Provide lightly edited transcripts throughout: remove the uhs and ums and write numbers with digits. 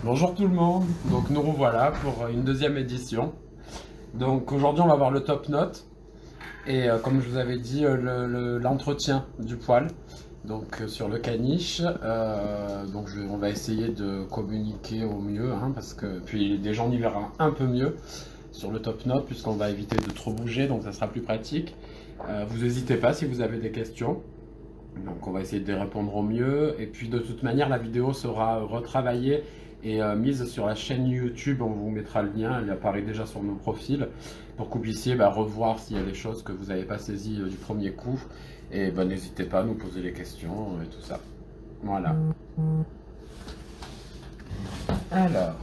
Bonjour tout le monde, donc nous revoilà pour une deuxième édition. Donc aujourd'hui on va voir le top note et comme je vous avais dit l'entretien du poil donc sur le caniche. On va essayer de communiquer au mieux parce que puis des gens y verront un peu mieux sur le top note puisqu'on va éviter de trop bouger, donc ça sera plus pratique. Vous n'hésitez pas si vous avez des questions. Donc on va essayer de les répondre au mieux. Et puis de toute manière, la vidéo sera retravaillée et mise sur la chaîne YouTube. On vous mettra le lien, elle apparaît déjà sur nos profils, pour que vous puissiez revoir s'il y a des choses que vous n'avez pas saisies du premier coup. Et n'hésitez pas à nous poser les questions et tout ça. Voilà. Alors.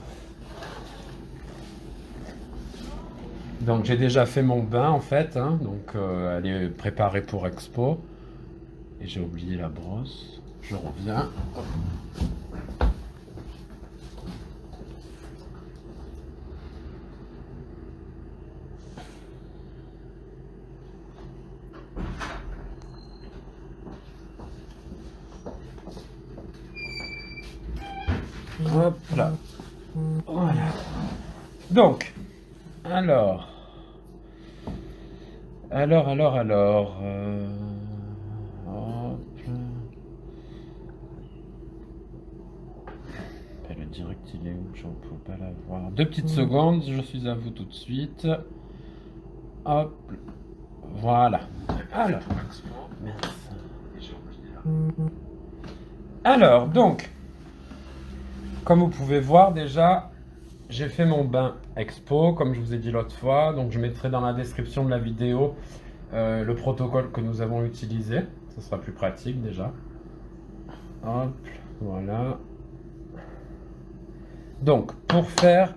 Donc j'ai déjà fait mon bain en fait. Donc elle est préparée pour expo. Et j'ai oublié la brosse. Je reviens. Hop là. Voilà. Donc, alors. Hop. Le direct, il est où? Je ne peux pas la voir. 2 petites secondes, je suis à vous tout de suite. Hop. Voilà. Alors. Alors, donc. Comme vous pouvez voir déjà, j'ai fait mon bain expo, comme je vous ai dit l'autre fois. Donc je mettrai dans la description de la vidéo le protocole que nous avons utilisé. Ce sera plus pratique déjà. Hop, voilà. Donc pour faire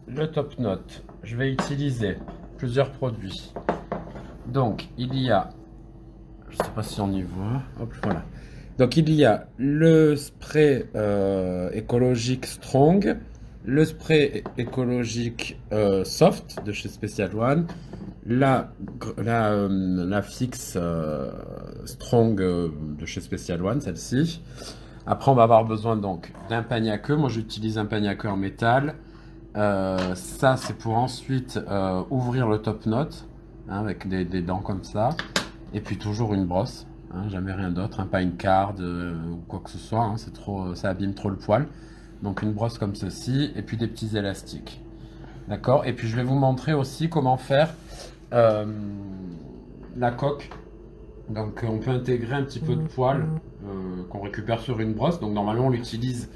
le top note, je vais utiliser plusieurs produits. Donc il y a, je ne sais pas si on y voit, hop, voilà. Donc il y a le spray écologique Strong, le spray écologique Soft de chez Special One, la fixe Strong de chez Special One, celle-ci. Après on va avoir besoin donc d'un panier à queue. Moi j'utilise un panier à queue en métal. Ça c'est pour ensuite ouvrir le top note avec des dents comme ça. Et puis toujours une brosse. Jamais rien d'autre, pas une card ou quoi que ce soit, c'est trop, ça abîme trop le poil. Donc une brosse comme ceci, et puis des petits élastiques. D'accord. Et puis je vais vous montrer aussi comment faire la coque. Donc on peut intégrer un petit peu de poil qu'on récupère sur une brosse. Donc normalement on l'utilise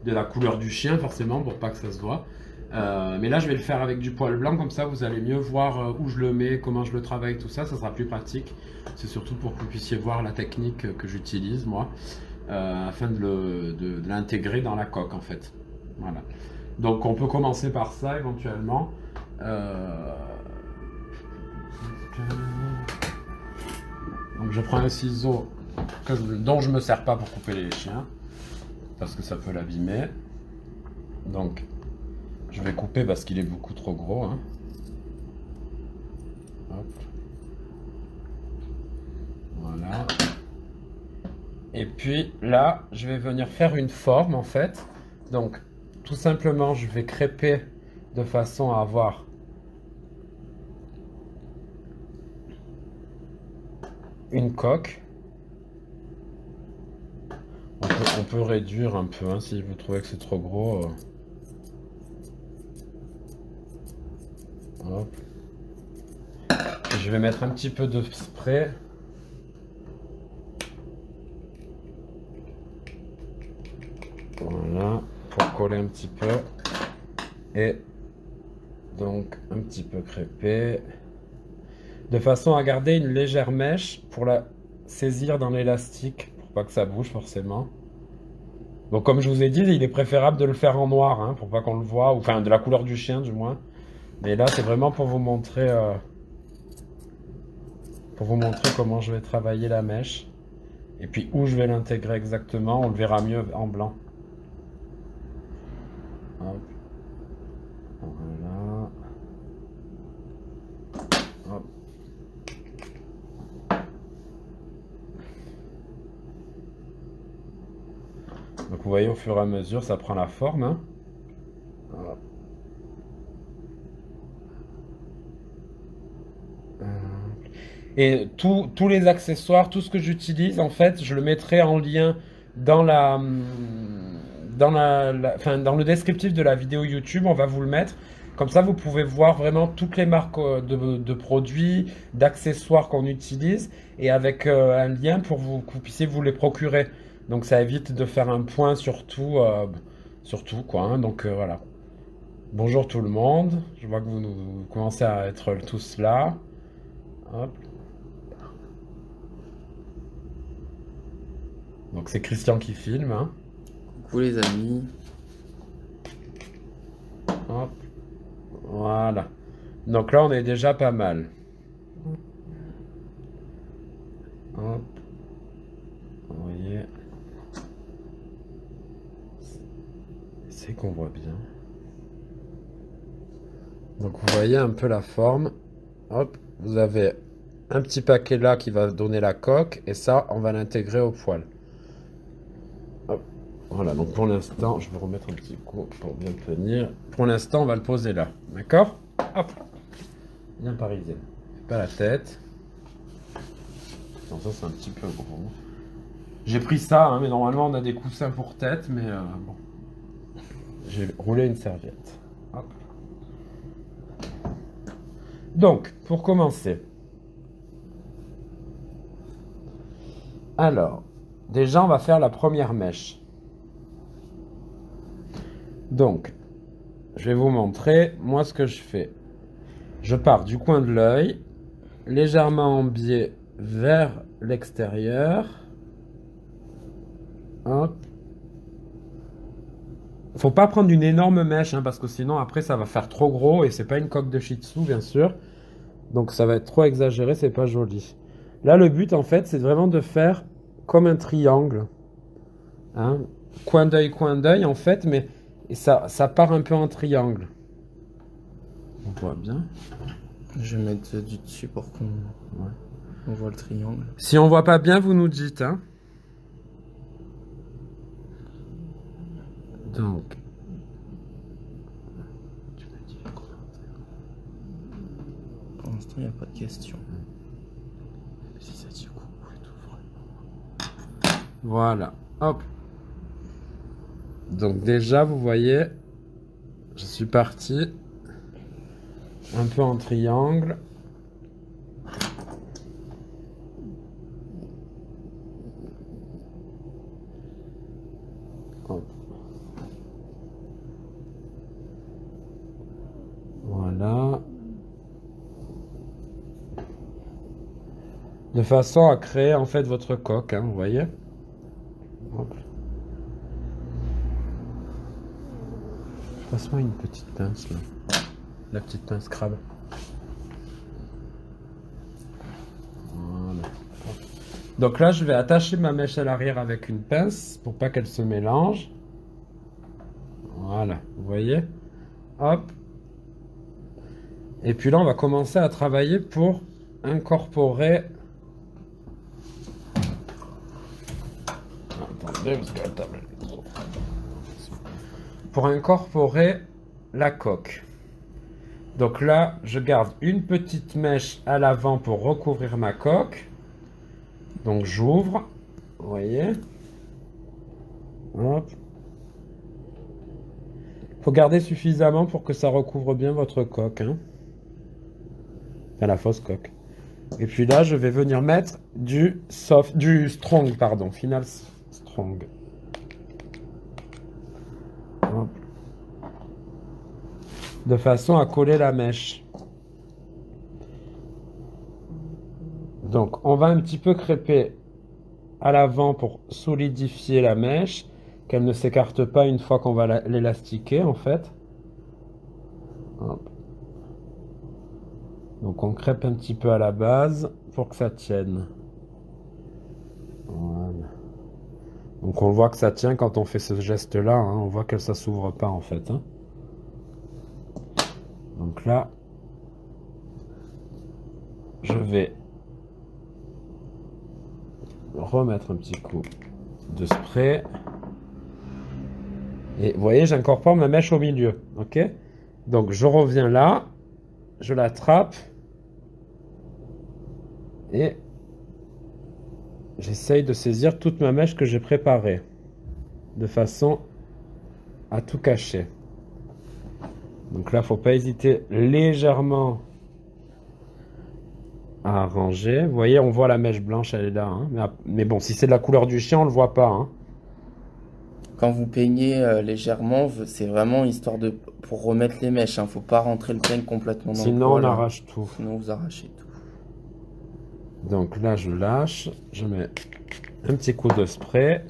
de la couleur du chien forcément pour pas que ça se voit. Mais là je vais le faire avec du poil blanc, comme ça vous allez mieux voir où je le mets, comment je le travaille, tout ça, ça sera plus pratique. C'est surtout pour que vous puissiez voir la technique que j'utilise moi, afin de l'intégrer dans la coque en fait. Voilà. Donc on peut commencer par ça éventuellement. Donc je prends un ciseau dont je me sers pas pour couper les chiens, parce que ça peut l'abîmer. Donc je vais couper parce qu'il est beaucoup trop gros. Hop. Voilà. Et puis là, je vais venir faire une forme en fait. Donc tout simplement, je vais crêper de façon à avoir une coque. On peut réduire un peu si vous trouvez que c'est trop gros. Hop. Et je vais mettre un petit peu de spray. Voilà, pour coller un petit peu. Et donc un petit peu crêpé. De façon à garder une légère mèche pour la saisir dans l'élastique, pour pas que ça bouge forcément. Donc comme je vous ai dit, il est préférable de le faire en noir, pour pas qu'on le voit, ou enfin de la couleur du chien du moins. Mais là c'est vraiment pour vous montrer comment je vais travailler la mèche. Et puis où je vais l'intégrer exactement, on le verra mieux en blanc. Hop. Voilà. Hop. vous voyez, au fur et à mesure, ça prend la forme, hein. Voilà. Et tous les accessoires, tout ce que j'utilise, en fait, je le mettrai en lien dans enfin, dans le descriptif de la vidéo YouTube. On va vous le mettre. Comme ça, vous pouvez voir vraiment toutes les marques de produits, d'accessoires qu'on utilise et avec un lien pour que vous puissiez vous les procurer. Donc, ça évite de faire un point sur tout, quoi, hein. Donc, voilà. Bonjour tout le monde. Je vois que vous commencez à être tous là. Hop. Donc c'est Christian qui filme, hein. Coucou les amis. Hop. Voilà. Donc là, on est déjà pas mal. Hop. Vous voyez. C'est qu'on voit bien. Donc vous voyez un peu la forme. Hop. Vous avez un petit paquet là qui va donner la coque. Et ça, on va l'intégrer au poêle. Hop. Voilà, donc pour l'instant, je vais remettre un petit coup pour bien tenir. Pour l'instant, on va le poser là. D'accord? Hop. Bien parisé. Pas la tête. Non, ça c'est un petit peu gros. J'ai pris ça, hein, mais normalement on a des coussins pour tête, mais bon. J'ai roulé une serviette. Hop. Donc, pour commencer. Alors, déjà on va faire la première mèche. Donc, je vais vous montrer, moi ce que je fais. Je pars du coin de l'œil, légèrement en biais vers l'extérieur. Hop. Faut pas prendre une énorme mèche, hein, parce que sinon après ça va faire trop gros et c'est pas une coque de Shih Tzu bien sûr. Donc ça va être trop exagéré, c'est pas joli. Là le but en fait c'est vraiment de faire comme un triangle. Hein. Coin d'œil en fait, mais ça part un peu en triangle. On voit bien. Je vais mettre du dessus pour qu'on on voit le triangle. Si on voit pas bien, vous nous dites, hein. Donc. Pour l'instant, il n'y a pas de question. Si ça dit coucou et tout, vraiment. Voilà. Hop. Donc déjà, vous voyez, je suis parti un peu en triangle. Hop. Voilà. De façon à créer en fait votre coque, hein, vous voyez. Hop. Passe-moi une petite pince là. La petite pince crabe. Voilà. Donc là, je vais attacher ma mèche à l'arrière avec une pince pour pas qu'elle se mélange. Voilà, vous voyez. Hop. Et puis là, on va commencer à travailler pour incorporer. Attendez, parce que la table est trop. Pour incorporer la coque. Donc là, je garde une petite mèche à l'avant pour recouvrir ma coque. Donc j'ouvre, vous voyez. Hop. Faut garder suffisamment pour que ça recouvre bien votre coque, hein. Enfin, la fausse coque. Et puis là, je vais venir mettre du strong, pardon, final strong. Hop. De façon à coller la mèche. Donc, on va un petit peu crêper à l'avant pour solidifier la mèche, qu'elle ne s'écarte pas une fois qu'on va l'élastiquer, en fait. Hop. Donc, on crêpe un petit peu à la base pour que ça tienne. Voilà. Donc, on voit que ça tient quand on fait ce geste-là, hein. On voit que ça s'ouvre pas, en fait, hein. Donc là, je vais remettre un petit coup de spray. Et vous voyez, j'incorpore ma mèche au milieu. Ok? Donc je reviens là, je l'attrape et j'essaye de saisir toute ma mèche que j'ai préparée de façon à tout cacher. Donc là, faut pas hésiter légèrement à arranger. Vous voyez, on voit la mèche blanche, elle est là. Hein. Mais bon, si c'est de la couleur du chien, on le voit pas. Hein. Quand vous peignez légèrement, c'est vraiment histoire de pour remettre les mèches. Faut pas rentrer le peigne complètement dans Sinon, le poil, on arrache tout. Sinon, vous arrachez tout. Donc là, je lâche. Je mets un petit coup de spray.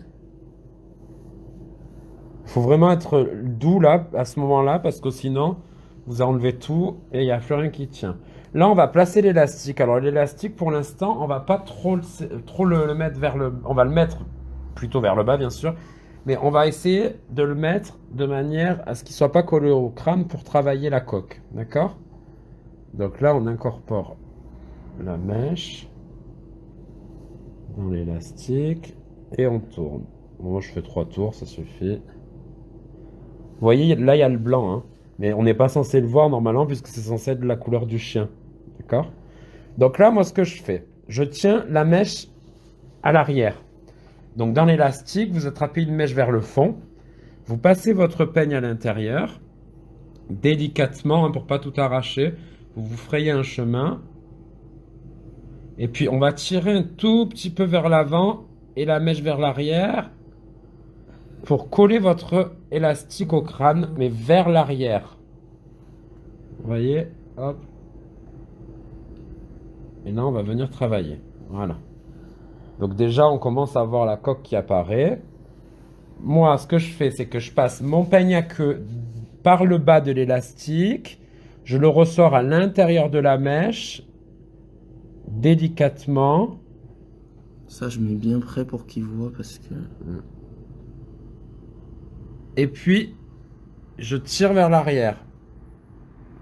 Il faut vraiment être doux là, à ce moment-là, parce que sinon, vous enlevez tout et il n'y a plus rien qui tient. Là, on va placer l'élastique. Alors, l'élastique, pour l'instant, on va pas trop le mettre vers le... On va le mettre plutôt vers le bas, bien sûr. Mais on va essayer de le mettre de manière à ce qu'il ne soit pas collé au crâne pour travailler la coque. D'accord? Donc là, on incorpore la mèche dans l'élastique et on tourne. Bon, moi, je fais 3 tours, ça suffit. Vous voyez, là, il y a le blanc, hein. Mais on n'est pas censé le voir normalement puisque c'est censé être de la couleur du chien. D'accord? Donc là, moi, ce que je fais, je tiens la mèche à l'arrière. Donc dans l'élastique, vous attrapez une mèche vers le fond. Vous passez votre peigne à l'intérieur, délicatement, hein, pour pas tout arracher. Vous vous frayez un chemin. Et puis on va tirer un tout petit peu vers l'avant et la mèche vers l'arrière pour coller votre élastique au crâne, mais vers l'arrière. Vous voyez? Hop. Et là, on va venir travailler. Voilà. Donc déjà, on commence à voir la coque qui apparaît. Moi, ce que je fais, c'est que je passe mon peigne à queue par le bas de l'élastique. Je le ressors à l'intérieur de la mèche, délicatement. Ça, je mets bien près pour qu'il voit parce que... Et puis, je tire vers l'arrière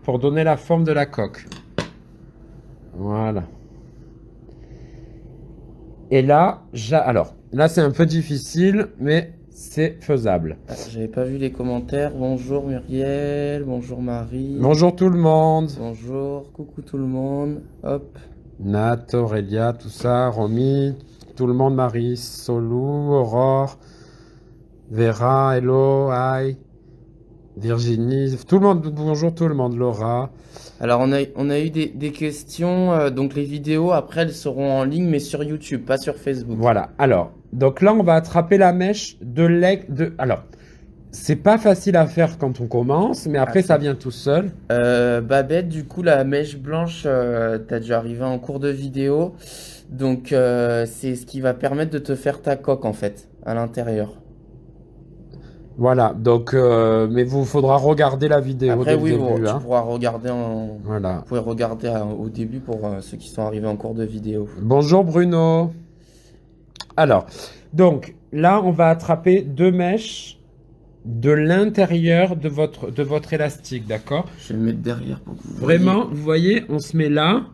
pour donner la forme de la coque. Voilà. Et là, alors, là c'est un peu difficile, mais c'est faisable. J'avais pas vu les commentaires. Bonjour Muriel, bonjour Marie. Bonjour tout le monde. Bonjour, coucou tout le monde. Hop. Nat, Aurélia, tout ça, Romy, tout le monde, Marie, Solou, Aurore, Vera, Hello, Hi, Virginie, tout le monde, bonjour tout le monde, Laura. Alors on a eu des questions, donc les vidéos après elles seront en ligne mais sur YouTube, pas sur Facebook. Voilà, alors, donc là on va attraper la mèche alors, c'est pas facile à faire quand on commence, mais après ça vient tout seul. Babette, du coup la mèche blanche, t'as dû arriver en cours de vidéo, donc c'est ce qui va permettre de te faire ta coque en fait, à l'intérieur. Voilà, donc, mais vous faudra regarder la vidéo Après, dès le début. tu Hein. pourras regarder Voilà. Vous pouvez regarder au début pour ceux qui sont arrivés en cours de vidéo. Bonjour Bruno. Alors, donc, là, on va attraper 2 mèches de l'intérieur de votre élastique, d'accord? Je vais le mettre derrière pour que vous Vraiment, vous voyez, on se met là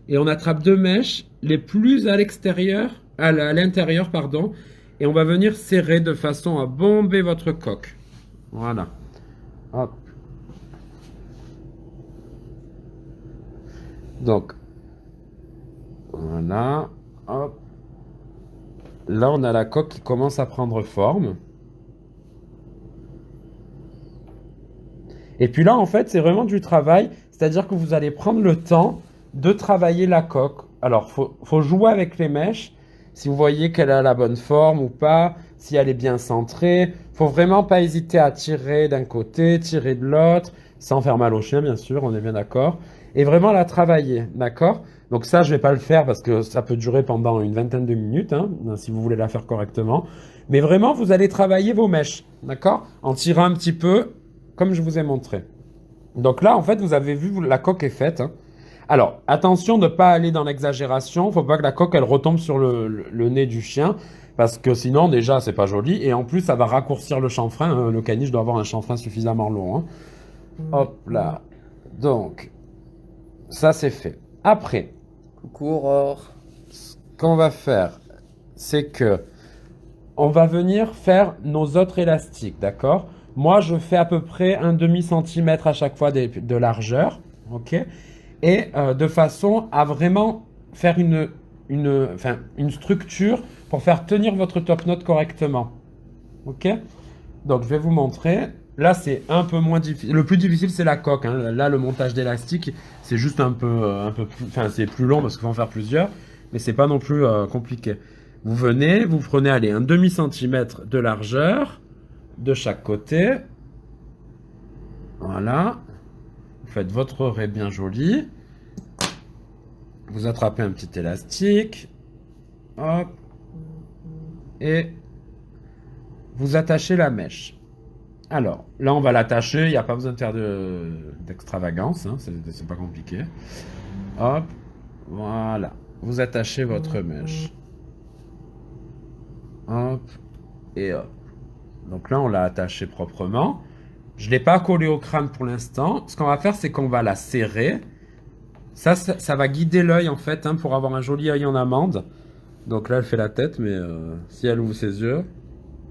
et on attrape 2 mèches les plus à l'extérieur, à l'intérieur, pardon. Et on va venir serrer de façon à bomber votre coque. Voilà. Hop. Donc, voilà. Hop. Là, on a la coque qui commence à prendre forme. Et puis là, en fait, c'est vraiment du travail. C'est-à-dire que vous allez prendre le temps de travailler la coque. Alors, faut jouer avec les mèches. Si vous voyez qu'elle a la bonne forme ou pas, si elle est bien centrée. Faut vraiment pas hésiter à tirer d'un côté, tirer de l'autre, sans faire mal au chien, bien sûr, on est bien d'accord. Et vraiment la travailler, d'accord? Donc ça, je vais pas le faire parce que ça peut durer pendant une vingtaine de minutes, hein, si vous voulez la faire correctement. Mais vraiment, vous allez travailler vos mèches, d'accord? En tirant un petit peu, comme je vous ai montré. Donc là, en fait, vous avez vu, la coque est faite, hein. Alors, attention de ne pas aller dans l'exagération. Il ne faut pas que la coque, elle retombe sur le nez du chien. Parce que sinon, déjà, c'est pas joli. Et en plus, ça va raccourcir le chanfrein. Hein. Le caniche doit avoir un chanfrein suffisamment long. Hein. Hop là. Donc, ça, c'est fait. Après, Coucou Aurore. ce qu'on va faire, c'est que on va venir faire nos autres élastiques, d'accord? Moi, je fais à peu près un demi-centimètre à chaque fois de largeur, ok? Et de façon à vraiment faire enfin, une structure pour faire tenir votre top knot correctement, ok? Donc, je vais vous montrer. Là, c'est un peu moins difficile. Le plus difficile, c'est la coque, hein. Là, le montage d'élastique, c'est juste un peu plus, enfin, c'est plus long parce qu'il faut en faire plusieurs, mais c'est pas non plus compliqué. Vous venez, vous prenez, allez, un demi-centimètre de largeur de chaque côté. Voilà. Vous faites votre raie bien jolie. Vous attrapez un petit élastique. Hop. Et vous attachez la mèche. Alors, là, on va l'attacher. Il n'y a pas besoin de faire d'extravagance. Hein, c'est pas compliqué. Hop. Voilà. Vous attachez votre mèche. Hop. Et hop. Donc là, on l'a attaché proprement. Je ne l'ai pas collé au crâne pour l'instant. Ce qu'on va faire, c'est qu'on va la serrer. Ça va guider l'œil, en fait, hein, pour avoir un joli œil en amande. Donc là, elle fait la tête, mais si elle ouvre ses yeux,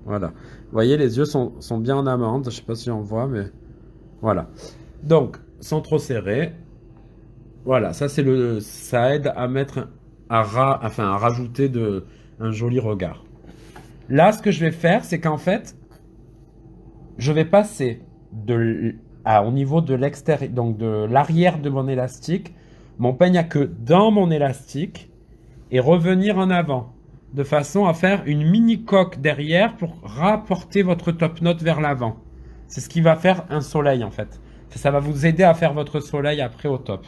voilà. Vous voyez, les yeux sont bien en amande. Je ne sais pas si on voit, mais voilà. Donc, sans trop serrer. Voilà, ça aide à mettre, à rajouter un joli regard. Là, ce que je vais faire, c'est qu'en fait, je vais passer au niveau de l'extérieur, donc de l'arrière de mon élastique, mon peigne à queue dans mon élastique et revenir en avant, de façon à faire une mini coque derrière pour rapporter votre top knot vers l'avant. C'est ce qui va faire un soleil en fait. Ça va vous aider à faire votre soleil après au top.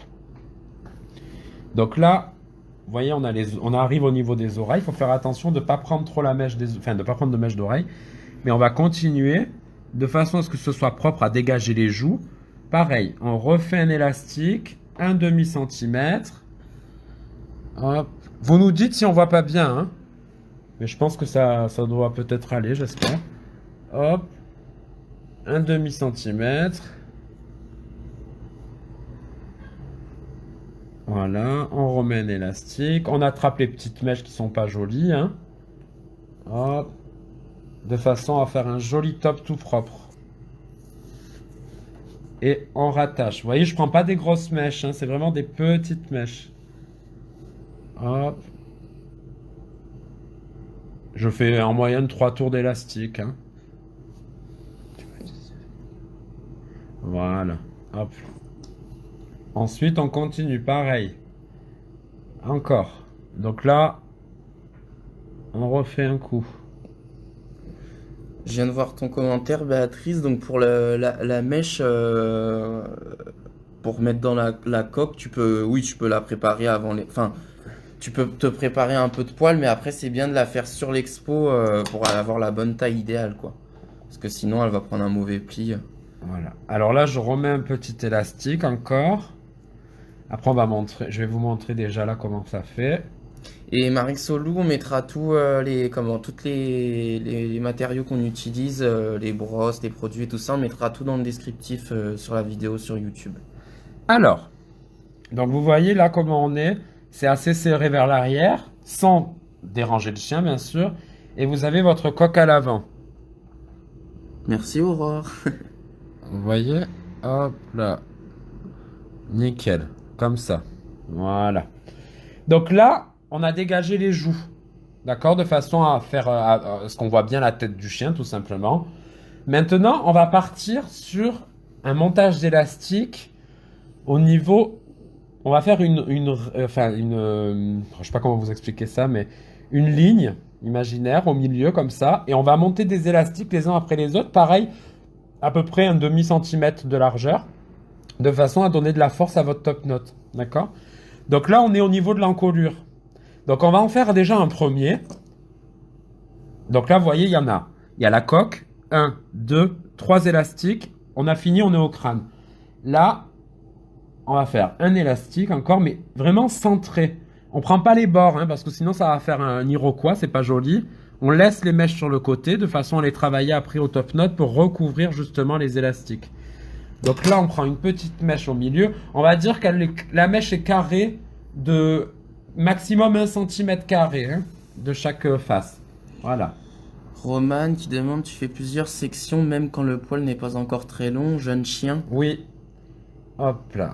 Donc là, vous voyez, on arrive au niveau des oreilles. Il faut faire attention de ne pas prendre trop la mèche de pas prendre de mèche d'oreille. Mais on va continuer de façon à ce que ce soit propre à dégager les joues. Pareil, on refait un élastique, un demi-centimètre. Hop. Vous nous dites si on voit pas bien, hein. Mais je pense que ça doit peut-être aller, j'espère. Hop. Un demi-centimètre. Voilà, on remet un élastique. On attrape les petites mèches qui sont pas jolies, hein. Hop. De façon à faire un joli top tout propre. Et on rattache. Vous voyez, je prends pas des grosses mèches, hein, c'est vraiment des petites mèches. Hop. Je fais en moyenne 3 tours d'élastique, hein. Voilà. Hop. Ensuite, on continue, pareil. Encore. Donc là, on refait un coup. Je viens de voir ton commentaire, Béatrice. Donc pour la mèche, pour mettre dans la coque, tu peux la préparer avant les. Enfin, tu peux te préparer un peu de poils, mais après c'est bien de la faire sur l'expo pour avoir la bonne taille idéale, quoi. Parce que sinon, elle va prendre un mauvais pli. Voilà. Alors là, je remets un petit élastique encore. Après, je vais vous montrer déjà là comment ça fait. Et Marixolou, on mettra tous les matériaux qu'on utilise, les brosses, les produits et tout ça, on mettra tout dans le descriptif sur la vidéo sur YouTube. Alors, donc vous voyez là comment on est. C'est assez serré vers l'arrière, sans déranger le chien bien sûr. Et vous avez votre coque à l'avant. Merci Aurore. Vous voyez? Hop là. Nickel. Comme ça. Voilà. Donc là, on a dégagé les joues. D'accord? De façon à faire à ce qu'on voit bien la tête du chien, tout simplement. Maintenant, on va partir sur un montage d'élastique au niveau. On va faire je sais pas comment vous expliquer ça, mais une ligne imaginaire au milieu, comme ça. Et on va monter des élastiques les uns après les autres. Pareil, à peu près un demi-centimètre de largeur. De façon à donner de la force à votre top knot. D'accord? Donc là, on est au niveau de l'encolure. Donc on va en faire déjà un premier. Donc là, vous voyez, il y a la coque. 1, 2, 3 élastiques. On a fini, on est au crâne. Là, on va faire un élastique encore, mais vraiment centré. On prend pas les bords, hein, parce que sinon ça va faire un iroquois, c'est pas joli. On laisse les mèches sur le côté, de façon à les travailler après au top knot pour recouvrir justement les élastiques. Donc là, on prend une petite mèche au milieu. On va dire que la mèche est carrée de maximum 1 cm carré, hein, de chaque face. Voilà. Roman qui demande, tu fais plusieurs sections même quand le poil n'est pas encore très long, jeune chien. Oui. Hop là.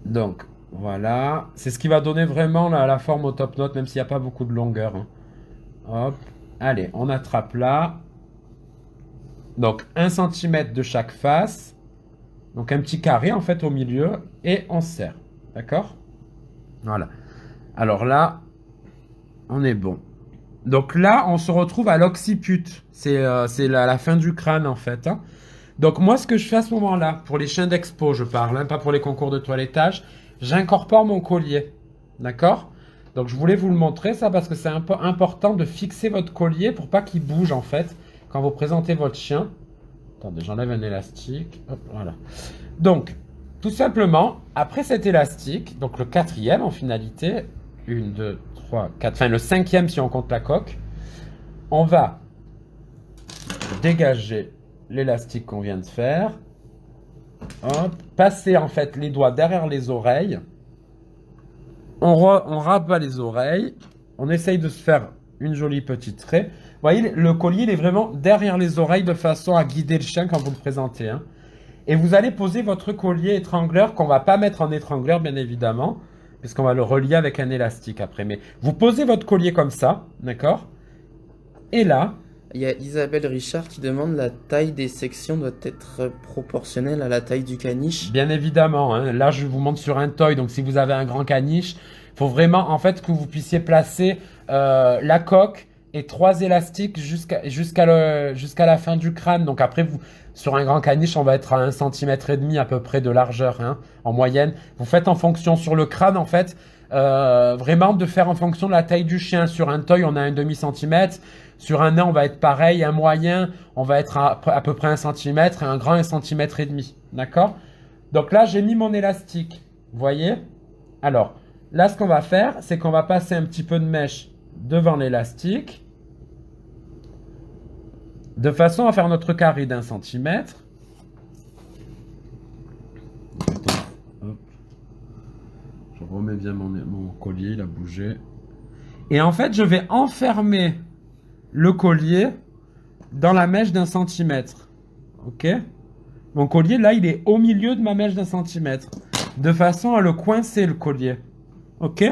Donc, voilà. C'est ce qui va donner vraiment la forme au top note, même s'il n'y a pas beaucoup de longueur, hein. Hop. Allez, on attrape là. Donc, 1 cm de chaque face. Donc, un petit carré, en fait, au milieu. Et on serre. D'accord? Voilà. Alors là, on est bon. Donc là, on se retrouve à l'occiput. C'est la fin du crâne, en fait, hein. Donc moi, ce que je fais à ce moment-là, pour les chiens d'expo, je parle, hein, pas pour les concours de toilettage, j'incorpore mon collier. D'accord? Donc je voulais vous le montrer, ça, parce que c'est important de fixer votre collier pour pas qu'il bouge, en fait, quand vous présentez votre chien. Attendez, j'enlève un élastique. Hop, voilà. Donc, tout simplement, après cet élastique, donc le 4e en finalité, 1, 2, 3, 4, enfin le 5e si on compte la coque, on va dégager l'élastique qu'on vient de faire, hop, passer en fait les doigts derrière les oreilles, on rabat les oreilles, on essaye de se faire une jolie petite trait. Vous voyez, le collier il est vraiment derrière les oreilles de façon à guider le chien quand vous le présentez, hein. Et vous allez poser votre collier étrangleur qu'on va pas mettre en étrangleur bien évidemment, puisqu'on va le relier avec un élastique après. Mais vous posez votre collier comme ça, d'accord? Et là, Il y a Isabelle Richard qui demande, la taille des sections doit être proportionnelle à la taille du caniche. bien évidemment, hein, là je vous montre sur un toy, donc si vous avez un grand caniche, il faut vraiment en fait que vous puissiez placer la coque et 3 élastiques jusqu'à la fin du crâne. Donc après, sur un grand caniche, on va être à 1,5 cm à peu près de largeur, hein, en moyenne. Vous faites en fonction sur le crâne, en fait, vraiment de faire en fonction de la taille du chien. Sur un toy, on a un demi-centimètre. Sur un nain, on va être pareil. Un moyen, on va être à peu près 1 cm. Et un grand, 1,5 cm. D'accord? Donc là, j'ai mis mon élastique. Vous voyez? Alors, là, ce qu'on va faire, c'est qu'on va passer un petit peu de mèche devant l'élastique, de façon à faire notre carré d'1 centimètre. Hop. Je remets bien mon collier, il a bougé. Et en fait, je vais enfermer le collier dans la mèche d'1 centimètre. Ok? Mon collier, là, il est au milieu de ma mèche d'1 centimètre. De façon à le coincer, le collier. Ok?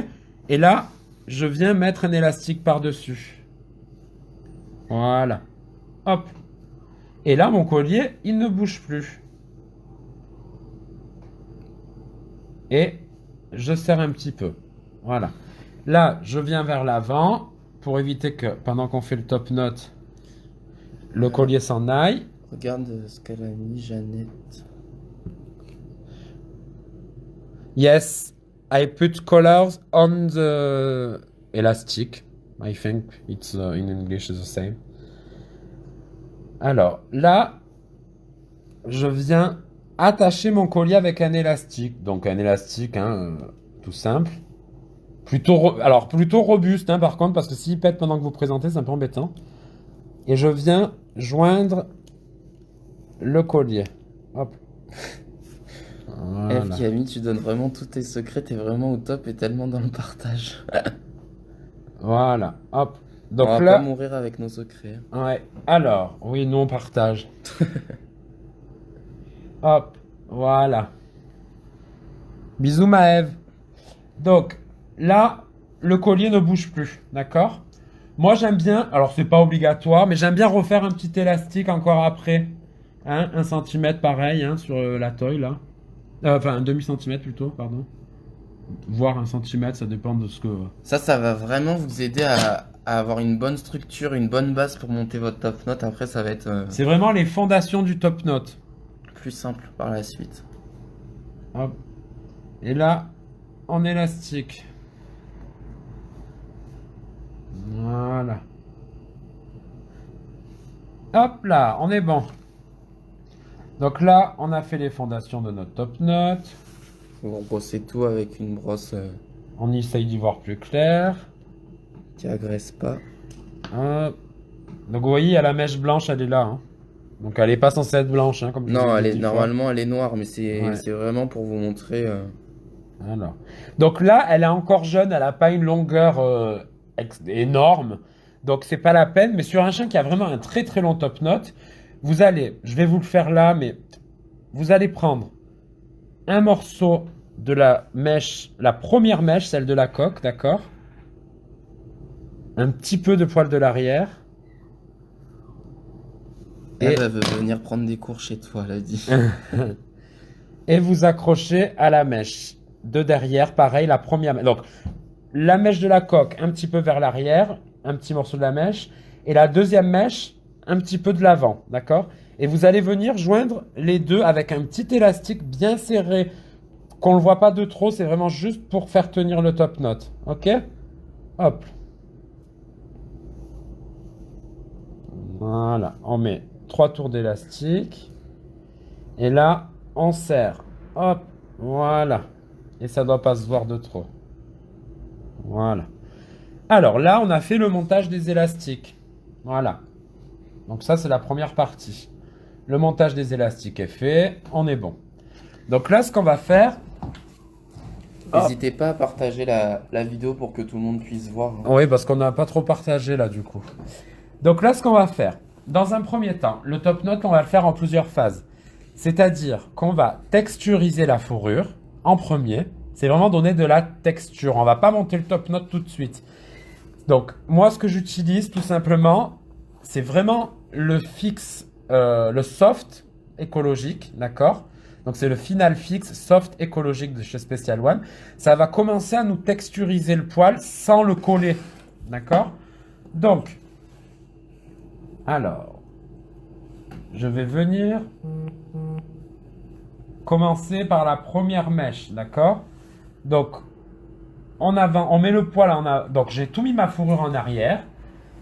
Et là, je viens mettre un élastique par-dessus. Voilà. Hop. Et là, mon collier, il ne bouge plus. Et je serre un petit peu. Voilà. Là, je viens vers l'avant pour éviter que, pendant qu'on fait le top note, le collier s'en aille. Regarde ce qu'elle a mis, Jeannette. Yes, I put colors on the elastic. I think it's in English the same. Alors, là, je viens attacher mon collier avec un élastique. Donc, un élastique, hein, tout simple. Plutôt robuste, hein, par contre, parce que s'il pète pendant que vous présentez, c'est un peu embêtant. Et je viens joindre le collier. Hop. Voilà. F. Camille, tu donnes vraiment tous tes secrets, t'es vraiment au top et tellement dans le partage. Voilà. Hop. Donc on va là, pas mourir avec nos secrets. ouais. Alors, oui, nous on partage. Hop. Voilà. Bisous Maëve. Donc, là, le collier ne bouge plus. D'accord? Moi, j'aime bien, alors c'est pas obligatoire, mais j'aime bien refaire un petit élastique encore après. Hein, 1 centimètre pareil, hein, sur la toile là. Enfin, un demi-centimètre plutôt, pardon. Voire 1 centimètre, ça dépend de ce que... Ça va vraiment vous aider à avoir une bonne structure, une bonne base pour monter votre top note. Après, ça va être C'est vraiment les fondations du top note. plus simple par la suite. Hop. Et là, en élastique. Voilà. Hop là, on est bon. Donc là, on a fait les fondations de notre top note. Vous brossez tout avec une brosse On essaye d'y voir plus clair. qui agresse pas. Hop. Donc vous voyez, il y a la mèche blanche, elle est là, hein. Donc elle est pas censée être blanche, hein, comme je vous Non, l'ai dit normalement elle est noire, mais c'est Ouais. c'est vraiment pour vous montrer. Voilà. Donc là, elle est encore jeune, elle n'a pas une longueur énorme. Donc, c'est pas la peine. Mais sur un chien qui a vraiment un très très long top knot, vous allez, je vais vous le faire là, mais vous allez prendre un morceau de la mèche, la première mèche, celle de la coque, d'accord? Un petit peu de poil de l'arrière. Elle veut venir prendre des cours chez toi, elle a dit. Et vous accrochez à la mèche de derrière, pareil, la première mèche. Donc, la mèche de la coque, un petit peu vers l'arrière, un petit morceau de la mèche, et la deuxième mèche, un petit peu de l'avant, d'accord? Et vous allez venir joindre les deux avec un petit élastique bien serré, qu'on ne le voit pas de trop, c'est vraiment juste pour faire tenir le top knot, ok? Hop. Voilà, on met 3 tours d'élastique. Et là, on serre. Hop, voilà. Et ça ne doit pas se voir de trop. Voilà. Alors là, on a fait le montage des élastiques. Voilà. Donc ça, c'est la première partie. Le montage des élastiques est fait. On est bon. Donc là, ce qu'on va faire... N'hésitez pas à partager la vidéo pour que tout le monde puisse voir. Oui, parce qu'on n'a pas trop partagé là, du coup. Donc là, ce qu'on va faire, dans un premier temps, le top knot, on va le faire en plusieurs phases. C'est-à-dire qu'on va texturiser la fourrure en premier. C'est vraiment donner de la texture. On va pas monter le top knot tout de suite. Donc, moi, ce que j'utilise, tout simplement, c'est vraiment le fixe, le soft écologique, d'accord? Donc, c'est le Final Fix soft écologique de chez Special One. Ça va commencer à nous texturiser le poil sans le coller, d'accord? Donc, alors, je vais venir commencer par la première mèche, d'accord? Donc, en avant, on met le poil en avant. Donc, j'ai tout mis ma fourrure en arrière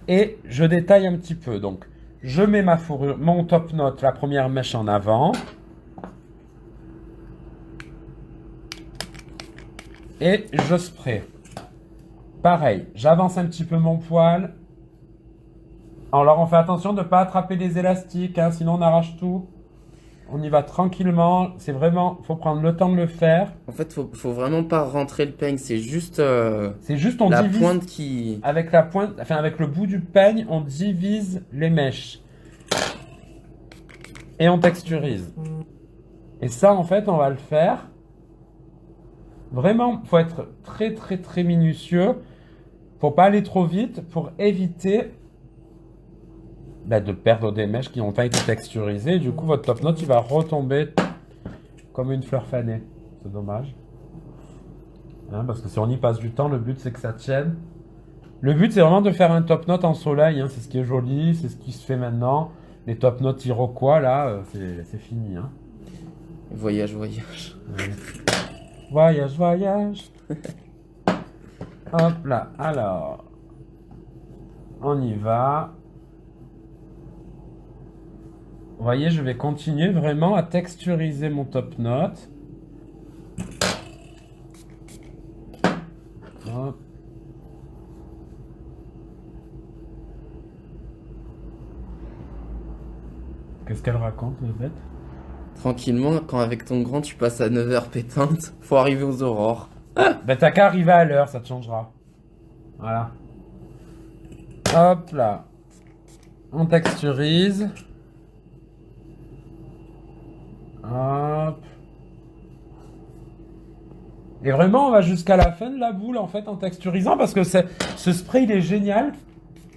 et je détaille un petit peu. Donc, je mets ma fourrure, mon top knot, la première mèche en avant. Et je spray. Pareil, j'avance un petit peu mon poil. Alors, on fait attention de ne pas attraper les élastiques, hein, sinon on arrache tout. On y va tranquillement. C'est vraiment, faut prendre le temps de le faire. En fait, faut vraiment pas rentrer le peigne. C'est juste, On la divise pointe qui... avec la pointe, enfin avec le bout du peigne, on divise les mèches et on texturise. Et ça, en fait, on va le faire. Vraiment, faut être très très très minutieux. Faut pas aller trop vite pour éviter de perdre des mèches qui n'ont pas été texturisées. Du coup, votre top knot, il va retomber comme une fleur fanée. C'est dommage. Hein, parce que si on y passe du temps, le but, c'est que ça tienne. Le but, c'est vraiment de faire un top knot en soleil. Hein. C'est ce qui est joli, c'est ce qui se fait maintenant. Les top knots iroquois, là, c'est fini. Hein. Voyage, voyage. Ouais. Voyage, voyage. Hop là, alors. On y va. Vous voyez, je vais continuer vraiment à texturiser mon top knot. Hop. Qu'est-ce qu'elle raconte, la bête? Tranquillement, quand avec ton grand, tu passes à 9h pétante, faut arriver aux aurores. T'as qu'à arriver à l'heure, ça te changera. Voilà. Hop là. On texturise. Hop. Et vraiment, on va jusqu'à la fin de la boule, en fait, en texturisant, parce que ce spray, il est génial.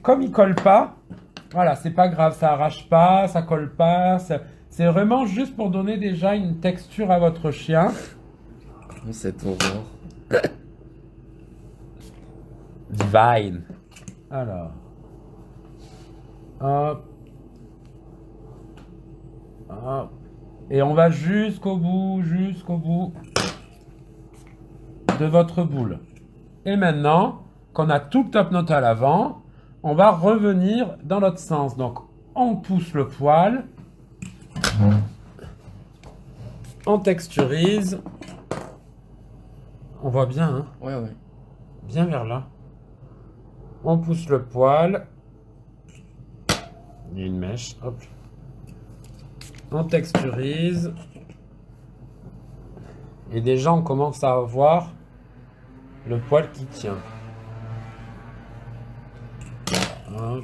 Comme il colle pas, voilà, c'est pas grave, ça arrache pas, ça colle pas. C'est vraiment juste pour donner déjà une texture à votre chien. Cette aurore. Divine. Alors. Hop. Hop. Et on va jusqu'au bout de votre boule. Et maintenant, qu'on a tout le top knot à l'avant, on va revenir dans l'autre sens. Donc, on pousse le poil. On texturise. On voit bien, hein? Ouais. Bien vers là. On pousse le poil. Il y a une mèche. Hop. On texturise. Et déjà, on commence à voir le poil qui tient. Hop.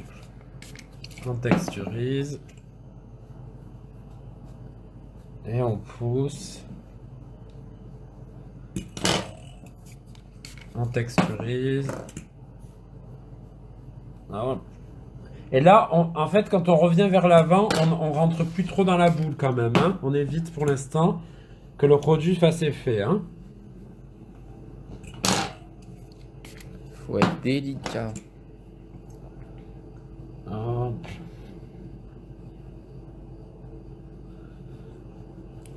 On texturise. Et on pousse. On texturise. Ah, voilà. Et là, en fait, quand on revient vers l'avant, on rentre plus trop dans la boule quand même. Hein. On évite pour l'instant que le produit fasse effet. Hein. Faut être délicat. Hop.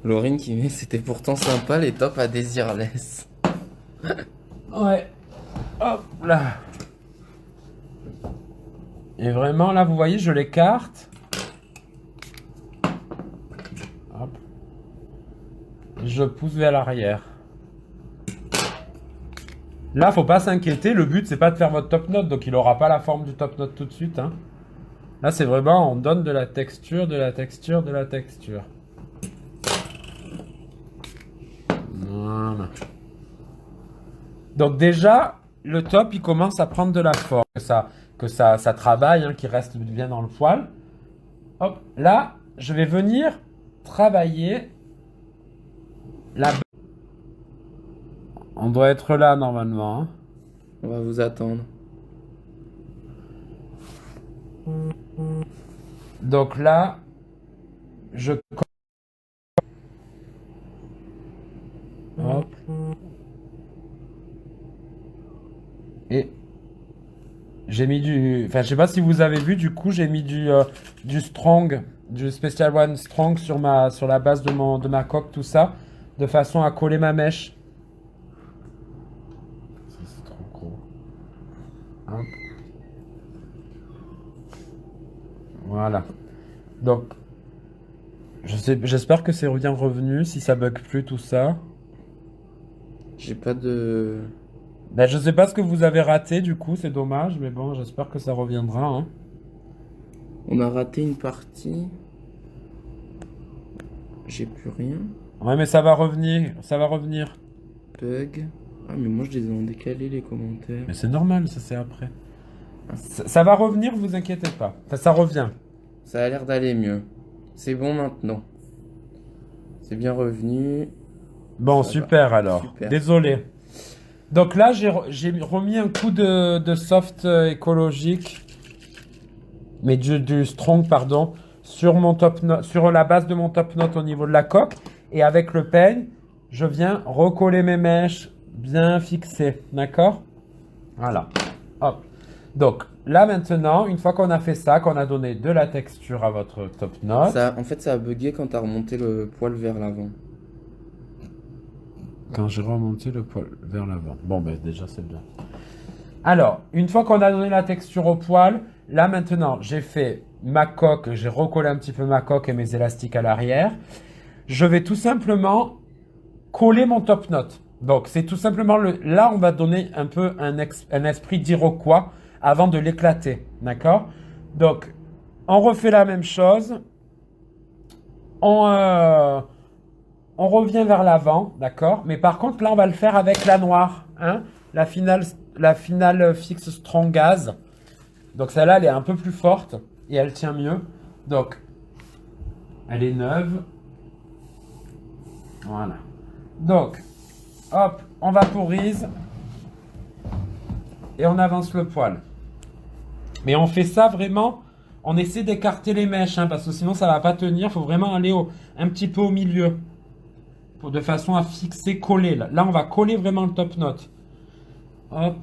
Laurine qui met, c'était pourtant sympa les tops à Desireless. Ouais. Hop là. Et vraiment, là, vous voyez, je l'écarte. Hop. Je pousse vers l'arrière. Là, faut pas s'inquiéter. Le but, c'est pas de faire votre top note. Donc, il aura pas la forme du top note tout de suite. Hein. Là, c'est vraiment, on donne de la texture, de la texture, de la texture. Voilà. Donc, déjà, le top, il commence à prendre de la forme. Que ça travaille, hein, qu'il reste bien dans le poil. Hop, là, je vais venir travailler la... On doit être là, normalement. Hein. On va vous attendre. Donc là, je... Hop. Et... J'ai mis du... Enfin, je sais pas si vous avez vu, du coup, j'ai mis du Strong, du Special One Strong sur la base de ma coque, tout ça, de façon à coller ma mèche. C'est trop gros. Hop. Voilà. Donc, j'espère que c'est bien revenu, si ça bug plus, tout ça. J'ai pas de... Ben, je sais pas ce que vous avez raté, du coup, c'est dommage, mais bon, j'espère que ça reviendra. Hein. On a raté une partie. J'ai plus rien. Ouais, mais ça va revenir, ça va revenir. Bug. Ah, mais moi je les ai en décalé les commentaires. Mais c'est normal, ça c'est après. Ça va revenir, vous inquiétez pas. Ça revient. Ça a l'air d'aller mieux. C'est bon maintenant. C'est bien revenu. Bon, Ça super va. alors. Super. Désolé. Donc là, j'ai remis un coup de soft écologique, mais du strong, pardon, sur la base de mon top note au niveau de la coque. Et avec le peigne, je viens recoller mes mèches bien fixées. D'accord? Voilà. Hop. Donc là maintenant, une fois qu'on a fait ça, qu'on a donné de la texture à votre top note. En fait, ça a bugué quand t'as remonté le poil vers l'avant. Quand j'ai remonté le poil vers l'avant. Bon, ben déjà, c'est bien. Alors, une fois qu'on a donné la texture au poil, là maintenant, j'ai fait ma coque, j'ai recollé un petit peu ma coque et mes élastiques à l'arrière. Je vais tout simplement coller mon top note. Donc, c'est tout simplement là, on va donner un peu un esprit d'Iroquois avant de l'éclater. D'accord? Donc, on refait la même chose. On revient vers l'avant, d'accord? Mais par contre, là, on va le faire avec la noire, hein? La finale fixe Strong Gaz. Donc celle-là, elle est un peu plus forte et elle tient mieux. Donc, elle est neuve. Voilà. Donc, hop, on vaporise et on avance le poil. Mais on fait ça vraiment, on essaie d'écarter les mèches, hein, parce que sinon ça va pas tenir. Il faut vraiment aller un petit peu au milieu. De façon à fixer, coller. Là, on va coller vraiment le top note. Hop.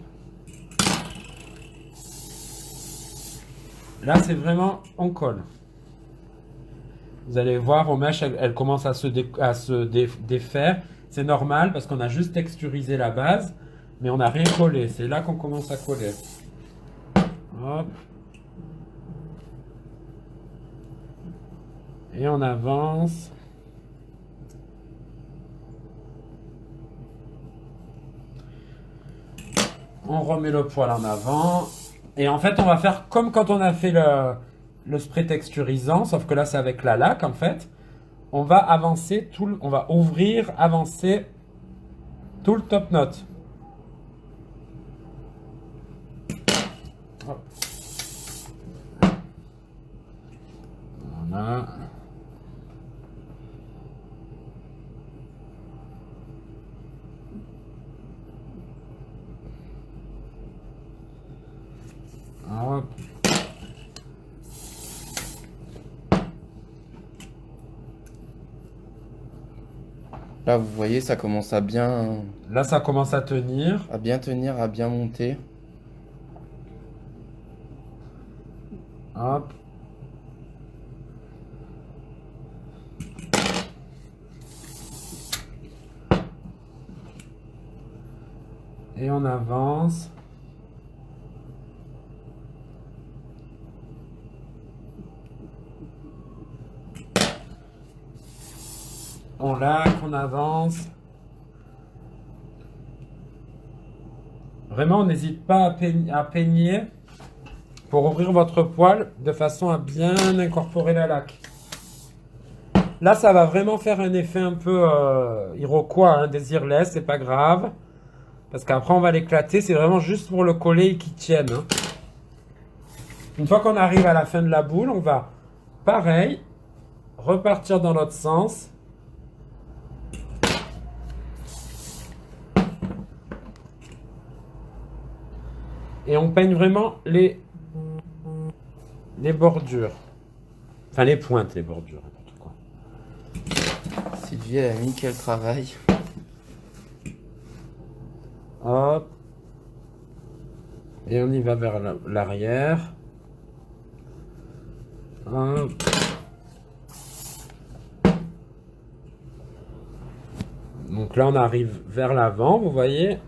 Là, c'est vraiment, on colle. Vous allez voir, aux mèches, elles commencent à se défaire. C'est normal parce qu'on a juste texturisé la base, mais on n'a rien collé. C'est là qu'on commence à coller. Hop. Et on avance. On remet le poil en avant. Et en fait, on va faire comme quand on a fait le spray texturisant, sauf que là, c'est avec la laque, en fait. On va avancer on va ouvrir, avancer tout le top note. Hop. Voilà. Hop. Là, vous voyez, ça commence à bien Là, ça commence à tenir. tenir, à bien monter. Hop. Et on avance. On laque, on avance. Vraiment, n'hésite pas à peigner pour ouvrir votre poêle de façon à bien incorporer la laque. Là, ça va vraiment faire un effet un peu iroquois, hein, désirless, c'est pas grave. Parce qu'après, on va l'éclater. C'est vraiment juste pour le coller et qu'il tienne. Hein. Une fois qu'on arrive à la fin de la boule, on va, pareil, repartir dans l'autre sens. Et on peigne vraiment les bordures. Enfin, les pointes, les bordures. N'importe quoi. Sylvie, elle a mis quel travail. Hop. Et on y va vers l'arrière. Hop. Donc là, on arrive vers l'avant, vous voyez.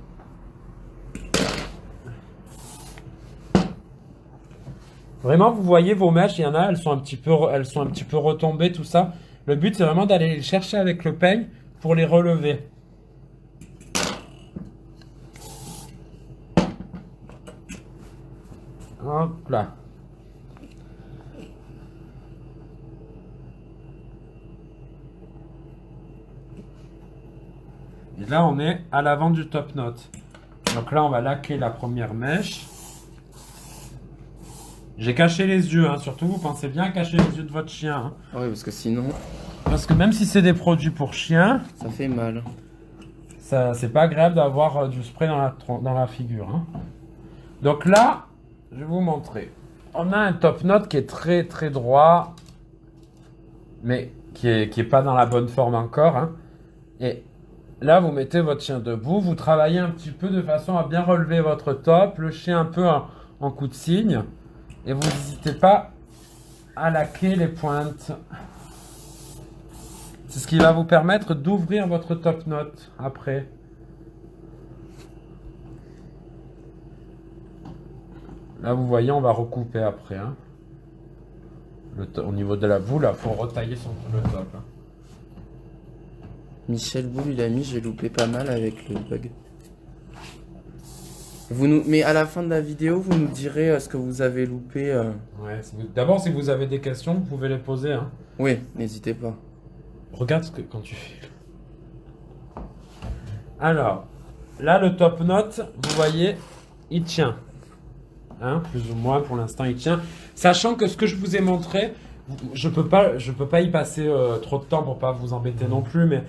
Vraiment, vous voyez vos mèches, il y en a, elles sont un petit peu retombées, tout ça. Le but, c'est vraiment d'aller les chercher avec le peigne pour les relever. Hop là. Et là, on est à l'avant du top note. Donc là, on va laquer la première mèche. J'ai caché les yeux, hein. Surtout, vous pensez bien à cacher les yeux de votre chien. Hein. Oui, parce que sinon, Parce que même si c'est des produits pour chiens, ça fait mal. ça, c'est pas agréable d'avoir du spray dans la figure. Hein. Donc là, je vais vous montrer. On a un top note qui est très très droit, mais qui est pas dans la bonne forme encore. Hein. Et là, vous mettez votre chien debout, vous travaillez un petit peu de façon à bien relever votre top, le chien un peu en coup de cygne, et vous n'hésitez pas à laquer les pointes. C'est ce qui va vous permettre d'ouvrir votre top note après. Là, vous voyez, on va recouper après. Hein. Au niveau de la boule, il faut retailler le top. Hein. Michel Boule, il a mis, j'ai loupé pas mal avec le bug. Mais à la fin de la vidéo, vous nous direz ce que vous avez loupé. Ouais, d'abord, si vous avez des questions, vous pouvez les poser. Hein. Oui, n'hésitez pas. Regarde quand tu fais. Alors, là, le top note, vous voyez, il tient. Hein, plus ou moins, pour l'instant, il tient. Sachant que ce que je vous ai montré, je peux pas y passer trop de temps pour pas vous embêter non plus, mais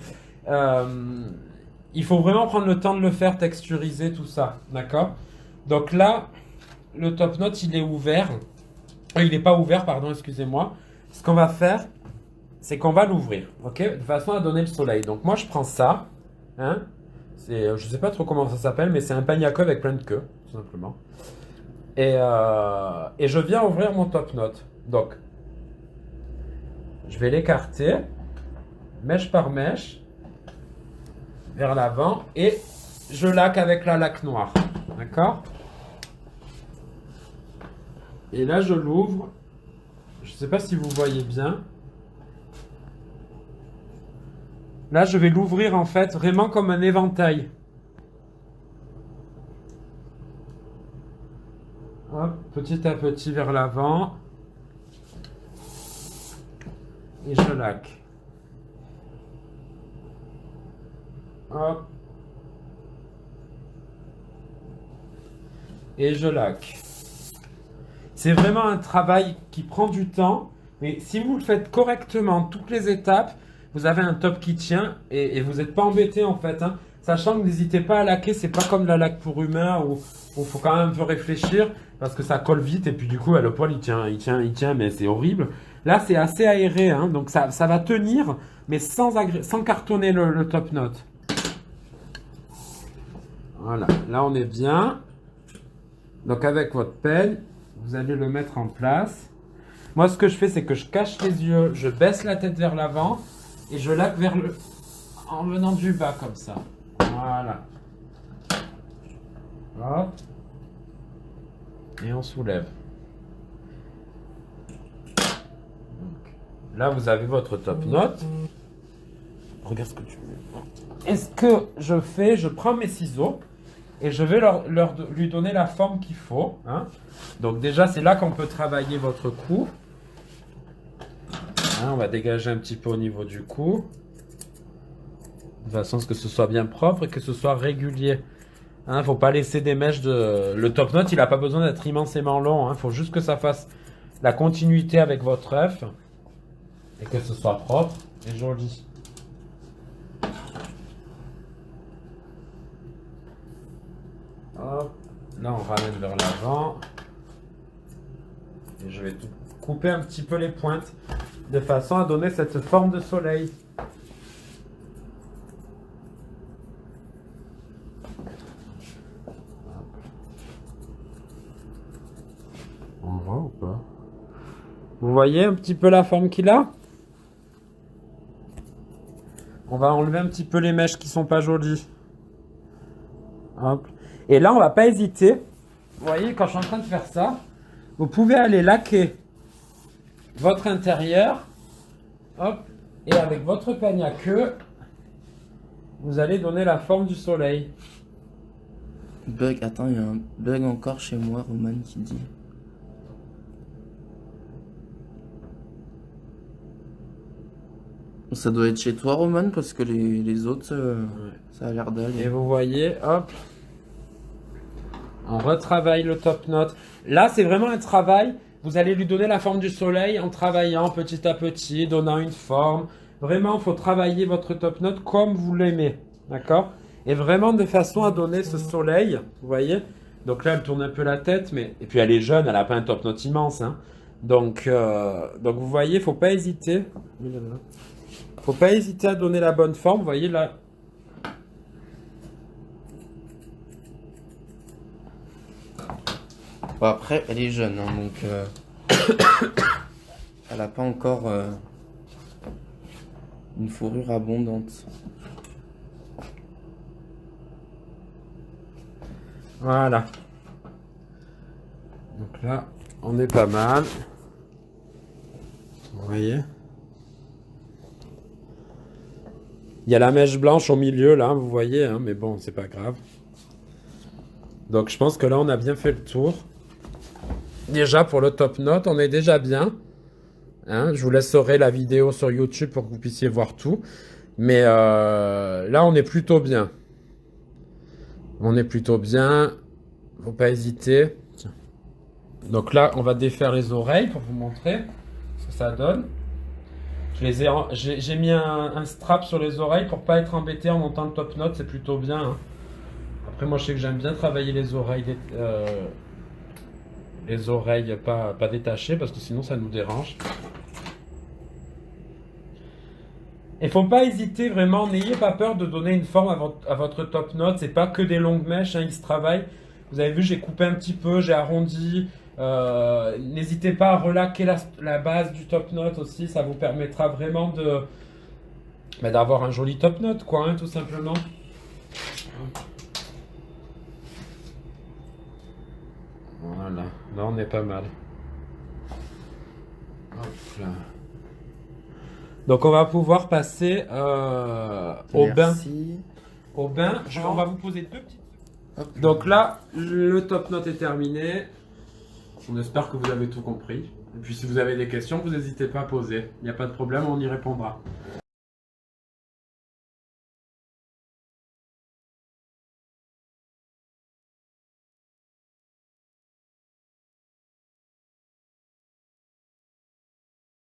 il faut vraiment prendre le temps de le faire, texturiser, tout ça. D'accord? Donc là, le top note, il est ouvert. Il n'est pas ouvert, pardon, excusez-moi. Ce qu'on va faire, c'est qu'on va l'ouvrir, ok? De façon à donner le soleil. Donc moi, je prends ça. Hein? Je sais pas trop comment ça s'appelle, mais c'est un peigne à queue avec plein de queues, tout simplement. Et je viens ouvrir mon top note. Donc, je vais l'écarter, mèche par mèche, vers l'avant, et je laque avec la laque noire. D'accord? Et là, je l'ouvre. Je ne sais pas si vous voyez bien. Là, je vais l'ouvrir en fait vraiment comme un éventail. Hop, petit à petit vers l'avant. Et je laque. Hop. Et je laque. C'est vraiment un travail qui prend du temps, Mais si vous le faites correctement, toutes les étapes, vous avez un top qui tient et vous n'êtes pas embêté en fait, hein. Sachant que n'hésitez pas à laquer, c'est pas comme la laque pour humain où il faut quand même un peu réfléchir parce que ça colle vite et puis du coup le poil il tient, mais c'est horrible. Là c'est assez aéré, hein, donc ça va tenir, mais sans cartonner le top note. Voilà, là on est bien. Donc avec votre peigne, vous allez le mettre en place. Moi ce que je fais c'est que je cache les yeux, je baisse la tête vers l'avant et je laque en venant du bas comme ça. Voilà. Hop. Et on soulève. Donc, là vous avez votre top note. Regarde ce que tu veux. Et ce que je prends mes ciseaux. Et je vais lui donner la forme qu'il faut, hein. Donc déjà, c'est là qu'on peut travailler votre cou. Hein, on va dégager un petit peu au niveau du cou. De façon à ce que ce soit bien propre et que ce soit régulier. Hein, faut pas laisser des mèches de... Le top note, il n'a pas besoin d'être immensément long. Hein. Faut juste que ça fasse la continuité avec votre œuf. Et que ce soit propre et joli. Hop. Là, on ramène vers l'avant. Et je vais tout couper un petit peu les pointes de façon à donner cette forme de soleil. On voit ou pas? Vous voyez un petit peu la forme qu'il a? On va enlever un petit peu les mèches qui sont pas jolies. Hop. Et là, on va pas hésiter. Vous voyez, quand je suis en train de faire ça, vous pouvez aller laquer votre intérieur. Hop. Et avec votre peigne à queue, vous allez donner la forme du soleil. Bug, attends, il y a un bug encore chez moi, Roman qui dit. Ça doit être chez toi, Roman, parce que les autres, Ouais. ça a l'air d'aller. Et vous voyez, hop, on retravaille le top note. Là, c'est vraiment un travail. Vous allez lui donner la forme du soleil en travaillant petit à petit, donnant une forme. Vraiment, il faut travailler votre top note comme vous l'aimez. D'accord? Et vraiment de façon à donner ce soleil. Vous voyez? Donc là, elle tourne un peu la tête, mais... Et puis elle est jeune, elle n'a pas un top note immense, hein. Donc vous voyez, faut pas hésiter. Faut pas hésiter à donner la bonne forme. Vous voyez là. Bon, après, elle est jeune, hein, donc elle n'a pas encore une fourrure abondante. Voilà. Donc là, on est pas mal. Vous voyez? Il y a la mèche blanche au milieu, là, vous voyez, hein, mais bon, c'est pas grave. Donc je pense que là, on a bien fait le tour. Déjà, pour le top note, on est déjà bien. Hein, je vous laisserai la vidéo sur YouTube pour que vous puissiez voir tout. Mais là, on est plutôt bien. On est plutôt bien. Faut pas hésiter. Tiens. Donc là, on va défaire les oreilles pour vous montrer ce que ça donne. J'ai mis un strap sur les oreilles pour pas être embêté en montant le top note, c'est plutôt bien. Hein. Après, moi, je sais que j'aime bien travailler les oreilles pas détachées parce que sinon ça nous dérange. Et faut pas hésiter vraiment, n'ayez pas peur de donner une forme à votre top note. C'est pas que des longues mèches, hein, il se travaille. Vous avez vu, j'ai coupé un petit peu, j'ai arrondi. N'hésitez pas à relaquer la base du top note aussi, ça vous permettra vraiment d'avoir un joli top note, quoi, hein, tout simplement. Voilà, là on est pas mal. Hop là. Donc on va pouvoir passer au bain. Au bain, on va vous poser deux petites. Hop. Donc là, le top note est terminé. On espère que vous avez tout compris. Et puis si vous avez des questions, vous n'hésitez pas à poser. Il n'y a pas de problème, on y répondra.